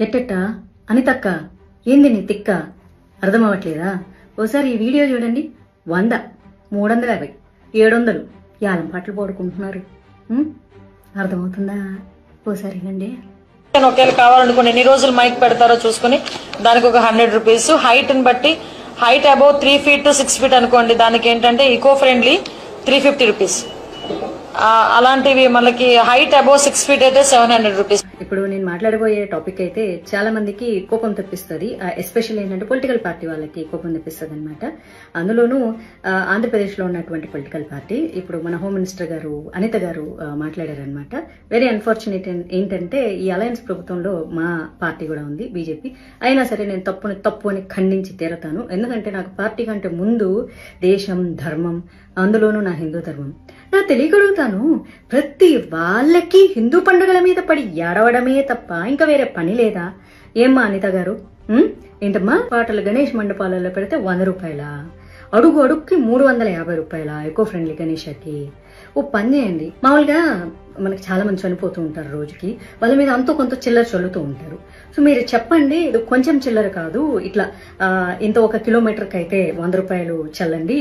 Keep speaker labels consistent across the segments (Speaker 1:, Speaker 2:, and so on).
Speaker 1: ఎట్టెట్టా అనితక్క ఏంది నీ తిక్క అర్థమవట్లేదా? ఓసారి ఈ వీడియో చూడండి. 100, 350, 700 యాలం పాటలు పాడుకుంటున్నారు. అర్థమవుతుందా? ఓసారి వినండి.
Speaker 2: ఒకేలా కావాలనుకోండి ఎన్ని రోజులు మైక్ పెడతారో చూసుకుని దానికి ఒక 100 రూపీస్. హైట్ ని బట్టి height above 3 feet to 6 feet అనుకోండి, దానికి ఏంటంటే ఈకో ఫ్రెండ్లీ 350 రూపీస్. అలాంటివి మనకి హైట్ అబౌవ్ 6 feet అయితే 700 రూపీస్.
Speaker 1: ఇప్పుడు నేను మాట్లాడబోయే టాపిక్ అయితే చాలా మందికి కోపం తెప్పిస్తుంది. ఎస్పెషల్ ఏంటంటే పొలిటికల్ పార్టీ వాళ్ళకి కోపం తెప్పిస్తుంది అనమాట. అందులోనూ ఆంధ్రప్రదేశ్ లో ఉన్నటువంటి పొలిటికల్ పార్టీ ఇప్పుడు మన హోమ్ మినిస్టర్ గారు అనిత గారు మాట్లాడారనమాట. వెరీ అన్ఫార్చునేట్ ఏంటంటే ఈ అలయన్స్ ప్రభుత్వంలో మా పార్టీ కూడా ఉంది, బీజేపీ. అయినా సరే నేను తప్పు అని ఖండించి తీరతాను. ఎందుకంటే నాకు పార్టీ కంటే ముందు దేశం, ధర్మం, అందులోనూ నా హిందూ ధర్మం. నా తెలియగలుగుతాను, ప్రతి వాళ్ళకి హిందూ పండుగల మీద పడి ఏడవడమే తప్ప ఇంకా వేరే పని లేదా? ఏమ్మా అనిత గారు, ఏంటమ్మా పాటలు గణేష్ మండపాలలో పెడితే 100 రూపాయల, అడుగు అడుగుకి 350 రూపాయల ఎకో ఫ్రెండ్లీ గణేషకి. ఓ పని చేయండి, మామూలుగా మనకి చాలా మంది చనిపోతూ ఉంటారు రోజుకి, వాళ్ళ మీద అంతో కొంత చిల్లర చల్లుతూ ఉంటారు. సో మీరు చెప్పండి, ఇది కొంచెం చిల్లర కాదు, ఇట్లా ఇంత 1 కిలోమీటర్కి అయితే 100 రూపాయలు చల్లండి,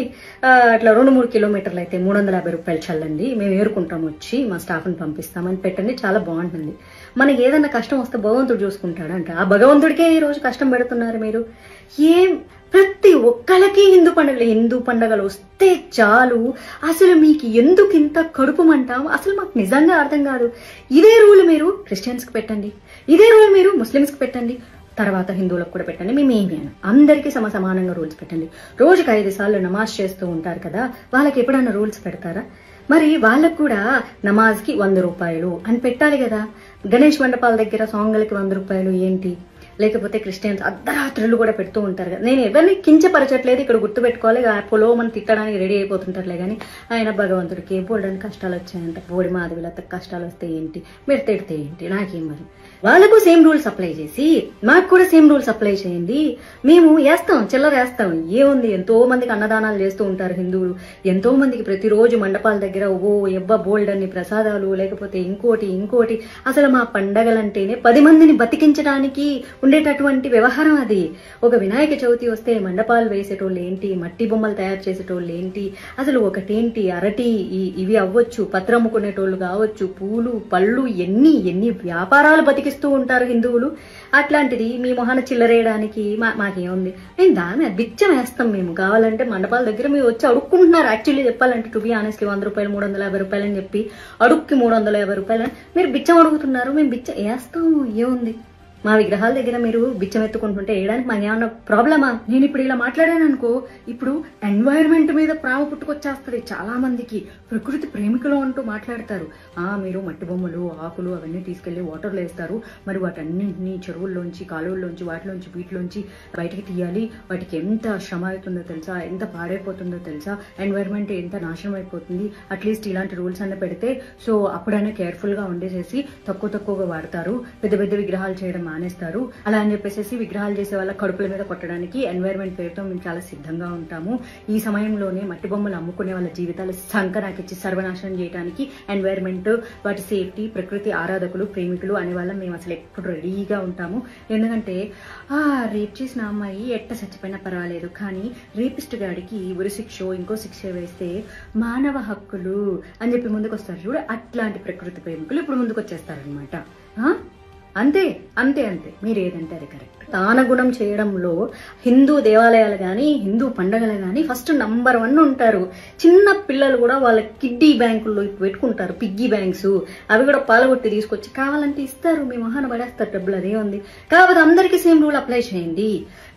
Speaker 1: అట్లా 2-3 కిలోమీటర్లు అయితే 350 రూపాయలు చల్లండి, మేము ఏరుకుంటాం, వచ్చి మా స్టాఫ్ని పంపిస్తామని పెట్టండి. చాలా బాగుంటుంది. మనకి ఏదన్నా కష్టం వస్తే భగవంతుడు చూసుకుంటాడంట. ఆ భగవంతుడికే ఈ రోజు కష్టం పెడుతున్నారు మీరు. ప్రతి ఒక్కళ్ళకి హిందూ పండుగలు వస్తే చాలు, అసలు మీకు ఎందుకు ఇంత కడుపు మంటాం? అసలు మాకు నిజంగా అర్థం కాదు. ఇదే రూల్ మీరు క్రిస్టియన్స్ కి పెట్టండి, ఇదే రూల్ మీరు ముస్లిమ్స్ కి పెట్టండి, తర్వాత హిందువులకు కూడా పెట్టండి. మేమేమి అందరికీ సమానంగా రూల్స్ పెట్టండి. రోజుకి 5 సార్లు నమాజ్ చేస్తూ ఉంటారు కదా, వాళ్ళకి ఎప్పుడన్నా రూల్స్ పెడతారా? మరి వాళ్ళకు కూడా నమాజ్ కి 100 రూపాయలు అని పెట్టాలి కదా. గణేష్ మండపాల దగ్గర సాంగ్లకి 100 రూపాయలు ఏంటి? లేకపోతే క్రిస్టియన్స్ అర్ధరాత్రులు కూడా పెడుతూ ఉంటారు కదా. నేను ఎవరిని కించపరచట్లేదు, ఇక్కడ గుర్తుపెట్టుకోవాలి. పొలో మనం తిట్టడానికి రెడీ అయిపోతుంటారులే కానీ ఆయన భగవంతుడికి బోల్డని కష్టాలు వచ్చాయంట, బోడి మాధవిలత కష్టాలు వస్తే ఏంటి, మీరు తిడితే ఏంటి, నాకేం మరి. వాళ్ళకు సేమ్ రూల్స్ అప్లై చేసి మాకు కూడా సేమ్ రూల్స్ అప్లై చేయండి. మేము వేస్తాం, చిల్లర వేస్తాం, ఏముంది. ఎంతో మందికి అన్నదానాలు చేస్తూ ఉంటారు హిందువులు, ఎంతో మందికి ప్రతిరోజు మండపాల దగ్గర బోల్డ్ అన్ని ప్రసాదాలు, లేకపోతే ఇంకోటి. అసలు మా పండగలంటేనే 10 మందిని బతికించడానికి ఉండేటటువంటి వ్యవహారం అది. ఒక వినాయక చవితి వస్తే మండపాలు వేసేటోళ్ళు ఏంటి, మట్టి బొమ్మలు తయారు చేసేటోళ్ళు ఏంటి, అసలు ఒకటేంటి అరటి ఇవి అవ్వచ్చు, పత్రం అమ్ముకునేటోళ్ళు కావచ్చు, పూలు పళ్ళు, ఎన్ని వ్యాపారాలు బతికిస్తూ ఉంటారు హిందువులు. అట్లాంటిది మీ మొహాన చిల్లరేయడానికి మాకేముంది? మేము దాని బిచ్చం వేస్తాం. మేము కావాలంటే మండపాల దగ్గర మీరు వచ్చి అడుక్కుంటున్నారు. యాక్చువల్లీ చెప్పాలంటే టు బి ఆనెస్ట్లీ 100 రూపాయలు 350 రూపాయలు అని చెప్పి అడుక్కి 350 రూపాయలు మీరు బిచ్చం అడుగుతున్నారు. మేము బిచ్చం వేస్తాము, ఏముంది. మా విగ్రహాల దగ్గర మీరు బిచ్చం ఎత్తుకుంటుంటే వేయడానికి మాకు ఏమన్నా ప్రాబ్లమా? నేను ఇప్పుడు ఇలా మాట్లాడాను అనుకో, ఇప్పుడు ఎన్వైరన్మెంట్ మీద ప్రేమ పుట్టుకొచ్చేస్తుంది చాలా మందికి. ప్రకృతి ప్రేమికులు అంటూ మాట్లాడతారు. మీరు మట్టి బొమ్మలు, ఆకులు అవన్నీ తీసుకెళ్లి వాటర్లో వేస్తారు, మరి వాటన్నింటినీ చెరువుల్లోంచి, కాలువల్లోంచి, వీటిలోంచి బయటికి తీయాలి. వాటికి ఎంత శ్రమ అవుతుందో తెలుసా, ఎంత పాడైపోతుందో తెలుసా, ఎన్వైరన్మెంట్ ఎంత నాశనం అయిపోతుంది. అట్లీస్ట్ ఇలాంటి రూల్స్ అన్న పెడితే సో అప్పుడైనా కేర్ఫుల్ గా ఉండేసేసి తక్కువగా వాడతారు, పెద్ద విగ్రహాలు చేయడం మానేస్తారు. అలా అని చెప్పేసి విగ్రహాలు చేసే వాళ్ళ కడుపుల మీద కొట్టడానికి ఎన్వైరన్మెంట్ పేరుతో మేము చాలా సిద్ధంగా ఉంటాము. ఈ సమయంలోనే మట్టి బొమ్మలు అమ్ముకునే వాళ్ళ జీవితాలు సంకనాకిచ్చి సర్వనాశనం చేయడానికి ఎన్వైరన్మెంట్, వాటి సేఫ్టీ, ప్రకృతి ఆరాధకులు, ప్రేమికులు అనే వాళ్ళం మేము అసలు ఎప్పుడు రెడీగా ఉంటాము. ఎందుకంటే రేప్ చేసిన అమ్మాయి ఎట్ట చచ్చిపోయినా పర్వాలేదు, కానీ రేపిస్ట్ గాడికి ఉరి శిక్ష ఇంకో శిక్ష వేస్తే మానవ హక్కులు అని చెప్పి ముందుకు వస్తారు చూడు, అట్లాంటి ప్రకృతి ప్రేమికులు ఇప్పుడు ముందుకు వచ్చేస్తారనమాట. అంతే మీరు ఏదంటే అది కరెక్ట్. దానగుణం చేయడంలో హిందూ దేవాలయాలు గాని, హిందూ పండుగలు గాని ఫస్ట్ నంబర్ 1 ఉంటారు. చిన్న పిల్లలు కూడా వాళ్ళ కిడ్డీ బ్యాంకుల్లో పెట్టుకుంటారు, పిగ్గీ బ్యాంక్స్. అవి కూడా పాలగొట్టి తీసుకొచ్చి కావాలంటే ఇస్తారు, మీ మొహాన పడేస్తారు డబ్బులు, అదే ఉంది. కాకపోతే అందరికీ సేమ్ రూల్ అప్లై చేయండి.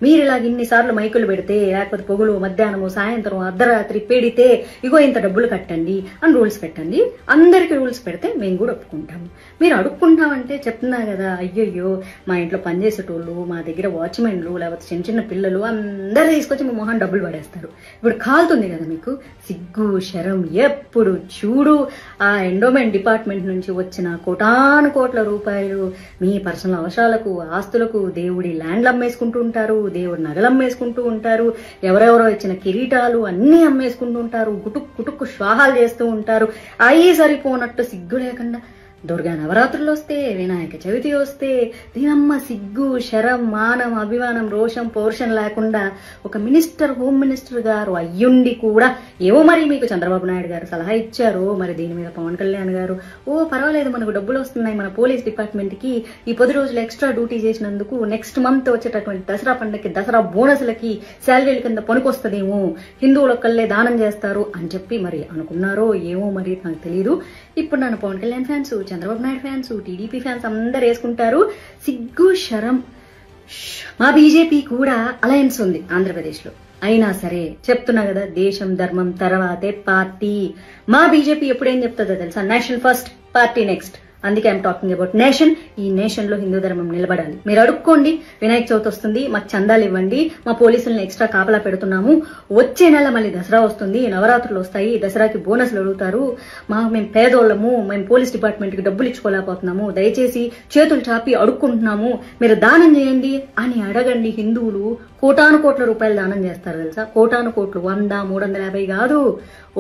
Speaker 1: మీరు ఇలాగ ఇన్నిసార్లు మైకులు పెడితే, లేకపోతే పొగులు, మధ్యాహ్నము, సాయంత్రం, అర్ధరాత్రి పెడితే ఇగో ఇంత డబ్బులు కట్టండి అని రూల్స్ పెట్టండి. అందరికి రూల్స్ పెడితే మేము కూడా ఒప్పుకుంటాము. మీరు అడుక్కుంటామంటే చెప్తున్నా కదా, అయ్యయ్యో మా ఇంట్లో పనిచేసేటోళ్ళు, మా దగ్గర వాచ్మెన్లు, లేకపోతే చిన్న పిల్లలు అందరూ తీసుకొచ్చి మీ మొహాన్ డబ్బులు పడేస్తారు. ఇప్పుడు కాలుతుంది కదా మీకు, సిగ్గు శరం. ఎప్పుడు చూడు ఆ ఎండోమెంట్ డిపార్ట్మెంట్ నుంచి వచ్చిన కోటాను కోట్ల రూపాయలు మీ పర్సనల్ అవసరాలకు, ఆస్తులకు, దేవుడి ల్యాండ్లు అమ్మేసుకుంటూ ఉంటారు, దేవుడి నగలు అమ్మేసుకుంటూ ఉంటారు, ఎవరెవరో ఇచ్చిన కిరీటాలు అన్ని అమ్మేసుకుంటూ ఉంటారు, గుటుక్కు శ్వాహాలు చేస్తూ ఉంటారు. అయ్యి సరిపోనట్టు సిగ్గు లేకుండా దుర్గా నవరాత్రులు వస్తే, వినాయక చవితి వస్తే, దీనమ్మ సిగ్గు, శరం, మానం, అభిమానం, రోషం, పౌరుషం లేకుండా ఒక మినిస్టర్, హోమ్ మినిస్టర్ గారు అయ్యుండి కూడా ఏవో మరి మీకు చంద్రబాబు నాయుడు గారు సలహా ఇచ్చారు, మరి దీని మీద పవన్ కళ్యాణ్ గారు పర్వాలేదు మనకు డబ్బులు వస్తున్నాయి మన పోలీస్ డిపార్ట్మెంట్ కి ఈ 10 రోజులు ఎక్స్ట్రా డ్యూటీ చేసినందుకు నెక్స్ట్ మంత్ వచ్చేటటువంటి దసరా పండుగకి, దసరా బోనస్లకి శాలరీల కింద పనికొస్తుందేమో, హిందువులొక్కళ్ళే దానం చేస్తారు అని చెప్పి మరి అనుకున్నారో ఏమో మరి నాకు తెలియదు. ఇప్పుడు నన్ను Pawan Kalyan fans, Chandrababu Naidu fans, TDP fans అందరు వేసుకుంటారు. సిగ్గు శరం. మా బీజేపీ కూడా అలయన్స్ ఉంది ఆంధ్రప్రదేశ్ లో. అయినా సరే చెప్తున్నా కదా, దేశం ధర్మం తర్వాతే పార్టీ. మా బీజేపీ ఎప్పుడేం చెప్తుందో తెలుసా? Nation first, party next. అందుకే ఐఎమ్ టాకింగ్ అబౌట్ నేషన్. ఈ నేషన్ లో హిందూ ధర్మం నిలబడాలి. మీరు అడుక్కోండి, వినాయక చవితి వస్తుంది మాకు చందాలు ఇవ్వండి, మా పోలీసులను ఎక్స్ట్రా కాపలా పెడుతున్నాము, వచ్చే నెల మళ్ళీ దసరా వస్తుంది, నవరాత్రులు వస్తాయి, దసరాకి బోనస్లు అడుగుతారు, మేము పేదోళ్ళము, మేము పోలీస్ డిపార్ట్మెంట్ కి డబ్బులు ఇచ్చుకోలేకపోతున్నాము, దయచేసి చేతులు చాపి అడుక్కుంటున్నాము, మీరు దానం చేయండి అని అడగండి. హిందువులు కోటాను కోట్ల రూపాయలు దానం చేస్తారు తెలుసా? కోటాను కోట్లు, 100, 350 కాదు.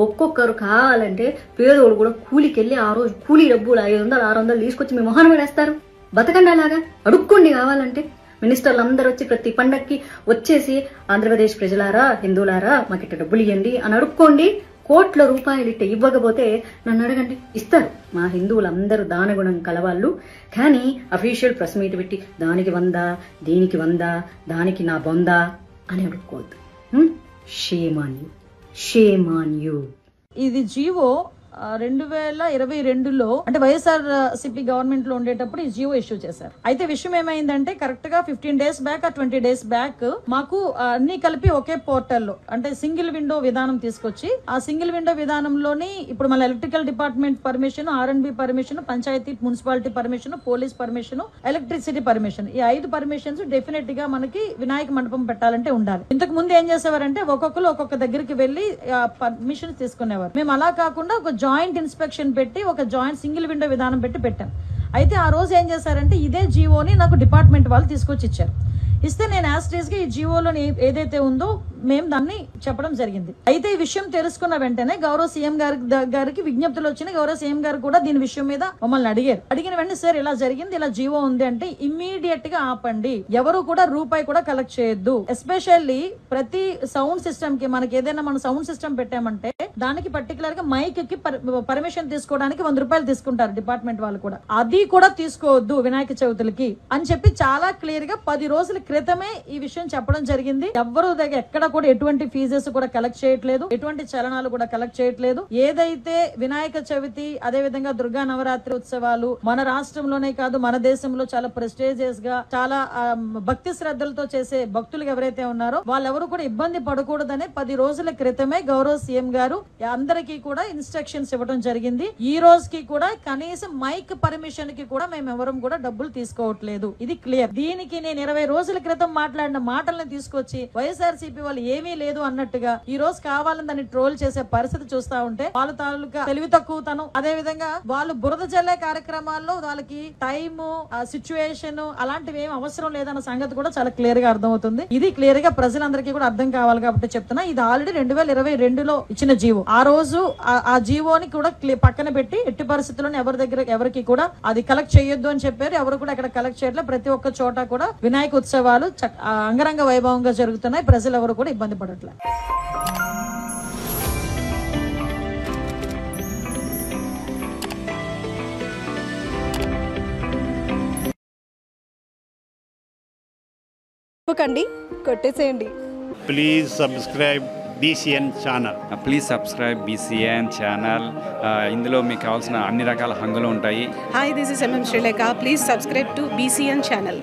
Speaker 1: ఒక్కొక్కరు కావాలంటే పేదోడు కూడా కూలికెళ్ళి ఆ రోజు కూలీ డబ్బులు 500, 600 తీసుకొచ్చి మీ మొహాన్ని పడేస్తారు. బతకండి అలాగా, అడుక్కోండి కావాలంటే. మినిస్టర్లు అందరూ వచ్చి ప్రతి పండక్కి వచ్చేసి ఆంధ్రప్రదేశ్ ప్రజలారా, హిందువులారా మాకు ఇట్ట డబ్బులు ఇవ్వండి అని అడుక్కోండి. కోట్ల రూపాయలు ఇట్ట ఇవ్వకపోతే నన్ను అడగండి, ఇస్తారు. మా హిందువులందరూ దానగుణం కలవాళ్ళు. కానీ అఫీషియల్ ప్రెస్ మీట్ పెట్టి దానికి 100, దీనికి 100, దానికి నా 100 అని అడుక్కోవద్దు. Shame on you, shame on you.
Speaker 2: ఇది జీవో 2022లో అంటే వైఎస్ఆర్ సిపి గవర్నమెంట్ లో ఉండేటప్పుడు ఈ జియో ఇష్యూ చేశారు. అయితే విషయం ఏమైందంటే కరెక్ట్ గా 15 days బ్యాక్ 20 days బ్యాక్ మాకు అన్ని కలిపి ఒకే పోర్టల్లో అంటే సింగిల్ విండో విధానం తీసుకొచ్చి ఆ సింగిల్ విండో విధానంలోని ఇప్పుడు మన electrical department permission, R&B permission, panchayat municipality permission, police permission, electricity permission, ఈ 5 పర్మిషన్స్ డెఫినెట్ గా మనకి వినాయక మండపం పెట్టాలంటే ఉండాలి. ఇంతకు ముందు ఏం చేసేవారంటే ఒక్కొక్కరు ఒక్కొక్క దగ్గరికి వెళ్లి పర్మిషన్ తీసుకునేవారు. మేము అలా కాకుండా ఒక జాయింట్ ఇన్స్పెక్షన్ పెట్టి ఒక జాయింట్ సింగిల్ విండో విధానం పెట్టాం. అయితే ఆ రోజు ఏం చేశారంటే ఇదే జీవోని నాకు డిపార్ట్మెంట్ వాళ్ళు తీసుకొచ్చి ఇచ్చారు. ఇస్తే నేను యాస్టేజ్ గా ఈ జీవోలో ఏదైతే ఉందో మేము దాన్ని చెప్పడం జరిగింది. అయితే ఈ విషయం తెలుసుకున్న వెంటనే గౌరవ సీఎం గారికి విజ్ఞప్తులు వచ్చినాయి. గౌరవ సీఎం గారు కూడా దీని విషయం మీద మమ్మల్ని అడిగిన వెంటనే సార్ ఇలా జరిగింది, ఇలా జీవో ఉంది అంటే ఇమ్మీడియట్ గా ఆపండి, ఎవరు కూడా రూపాయి కూడా కలెక్ట్ చేయొద్దు. ఎస్పెషల్లీ ప్రతి సౌండ్ సిస్టమ్ కి మనకి ఏదైనా మనం సౌండ్ సిస్టమ్ పెట్టామంటే దానికి పర్టికులర్ గా మైక్ కి పర్మిషన్ తీసుకోవడానికి 100 రూపాయలు తీసుకుంటారు డిపార్ట్మెంట్ వాళ్ళు కూడా. అది కూడా తీసుకోవద్దు వినాయక చవితులకి అని చెప్పి చాలా క్లియర్ గా 10 రోజుల క్రితమే ఈ విషయం చెప్పడం జరిగింది. ఎవరు దగ్గర ఎక్కడ కూడా ఎటువంటి ఫీజెస్ కూడా కలెక్ట్ చేయట్లేదు, ఎటువంటి చలనాలు కూడా కలెక్ట్ చేయట్లేదు. ఏదైతే వినాయక చవితి అదే విధంగా దుర్గా నవరాత్రి ఉత్సవాలు మన రాష్ట్రంలోనే కాదు మన దేశంలో చాలా ప్రెస్టేజియస్ గా చాలా భక్తి శ్రద్ధలతో చేసే భక్తులు ఎవరైతే ఉన్నారో వాళ్ళెవరు కూడా ఇబ్బంది పడకూడదని 10 రోజుల క్రితమే గౌరవ సీఎం గారు అందరికీ కూడా ఇన్స్ట్రక్షన్స్ ఇవ్వడం జరిగింది. ఈ రోజుకి కూడా కనీసం మైక్ పర్మిషన్ కి కూడా మేము ఎవరం కూడా డబ్బులు తీసుకోవట్లేదు. ఇది క్లియర్. దీనికి నేను 20 రోజుల క్రితం మాట్లాడిన మాటలను తీసుకొచ్చి వైఎస్ఆర్సీపీ వాళ్ళు ఏమీ లేదు అన్నట్టుగా ఈ రోజు కావాలని దాన్ని ట్రోల్ చేసే పరిస్థితి చూస్తా ఉంటే వాళ్ళ తాలూకా తెలివి తక్కువతనం, అదే విధంగా వాళ్ళు బురద జల్లే కార్యక్రమాల్లో వాళ్ళకి టైమ్, సిచ్యువేషన్ అలాంటివి ఏం అవసరం లేదన్న సంగతి కూడా చాలా క్లియర్ గా అర్థమవుతుంది. ఇది క్లియర్ గా ప్రజలందరికీ కూడా అర్థం కావాలి కాబట్టి చెప్తున్నా. ఇది ఆల్రెడీ 2022లో ఇచ్చిన జీవో. ఆ రోజు ఆ జీవోని కూడా పక్కన పెట్టి ఎట్టి పరిస్థితుల్లో ఎవరికి కూడా అది కలెక్ట్ చేయొద్దు అని చెప్పారు. ఎవరు కూడా ఎక్కడ కలెక్ట్ చేయట్లేదు. ప్రతి ఒక్క చోట కూడా వినాయక ఉత్సవాలు అంగరంగ వైభవంగా జరుగుతున్నాయి. ప్రజలు ఎవరు కూడా ఇబ్బంది పడట్లేదు.
Speaker 3: కొట్టేసేయండి.
Speaker 4: Please subscribe BCN channel.
Speaker 5: Please subscribe BCN channel. ఇందులో మీకు కావాల్సిన అన్ని రకాల హంగులు ఉంటాయి.
Speaker 3: Hi, this is MM Sri Lanka. Please subscribe to BCN channel.